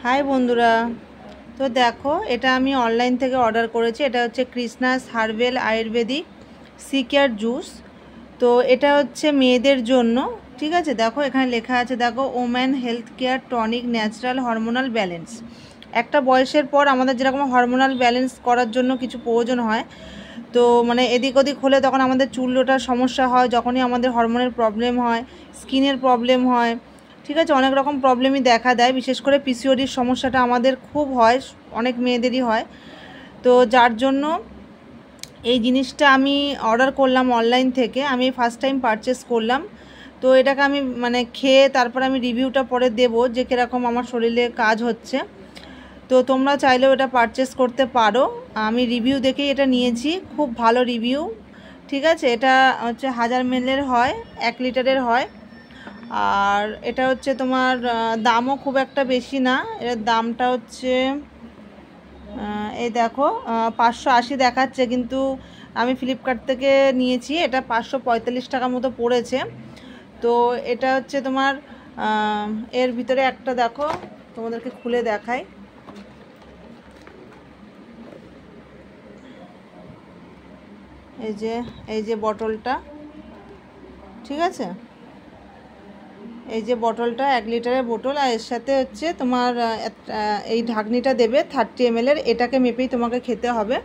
High বন্ধুরা, তো দেখো এটা আমি অনলাইন থেকে অর্ডার করেছি। এটা হচ্ছে Krishna's herbal ayurvedic C care juice. তো এটা হচ্ছে মেয়েদের জন্য, ঠিক আছে। দেখো এখানে লেখা আছে, দেখো woman health care tonic natural hormonal balance. একটা বয়সের পর আমাদের যেরকম হরমোনাল ব্যালেন্স করার জন্য কিছু প্রয়োজন হয়, তো মানে এদিক ওদিক হলে তখন আমাদের চুল ওঠার সমস্যা হয়, যখনই আমাদের হরমোনের প্রবলেম হয়, স্কিনের প্রবলেম হয়, ঠিক আছে, অনেক রকম প্রবলেমই দেখা দেয়। বিশেষ করে পিসিওডির সমস্যাটা আমাদের খুব হয়, অনেক মেয়েদেরই হয়। তো যার জন্য এই জিনিসটা আমি অর্ডার করলাম অনলাইন থেকে। আমি ফার্স্ট টাইম পারচেস করলাম। তো এটাকে আমি মানে খেয়ে তারপর আমি রিভিউটা পরে দেবো যে কীরকম আমার শরীরে কাজ হচ্ছে। তো তোমরা চাইলেও এটা পারচেস করতে পারো। আমি রিভিউ দেখেই এটা নিয়েছি, খুব ভালো রিভিউ, ঠিক আছে। এটা হচ্ছে 1000 ml হয়, 1 লিটারের হয়। আর এটা হচ্ছে তোমার দামও খুব একটা বেশি না। এর দামটা হচ্ছে এই দেখো 580 দেখাচ্ছে, কিন্তু আমি ফ্লিপকার্ট থেকে নিয়েছি, এটা 545 টাকা মতো পড়েছে। তো এটা হচ্ছে তোমার এর ভিতরে একটা দেখো, তোমাদেরকে খুলে দেখাই। এই যে বটলটা, ঠিক আছে, এই যে বটলটা 1 লিটারের বোতল। আর এর সাথে হচ্ছে তোমার এই ঢাকনিটা দেবে 30 ml এর, এটাকে মেপেই তোমাকে খেতে হবে।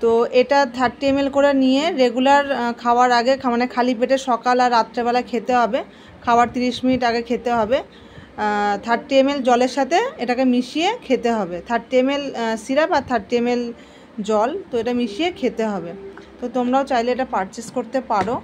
তো এটা 30 ml করে নিয়ে রেগুলার খাওয়ার আগে, মানে খালি পেটে সকাল আর রাত্রেবেলা খেতে হবে। খাওয়ার 30 মিনিট আগে খেতে হবে। 30 ml জলের সাথে এটাকে মিশিয়ে খেতে হবে। 30 ml সিরাপ আর 30 ml জল, তো এটা মিশিয়ে খেতে হবে। তো তোমরাও চাইলে এটা পারচেস করতে পারো।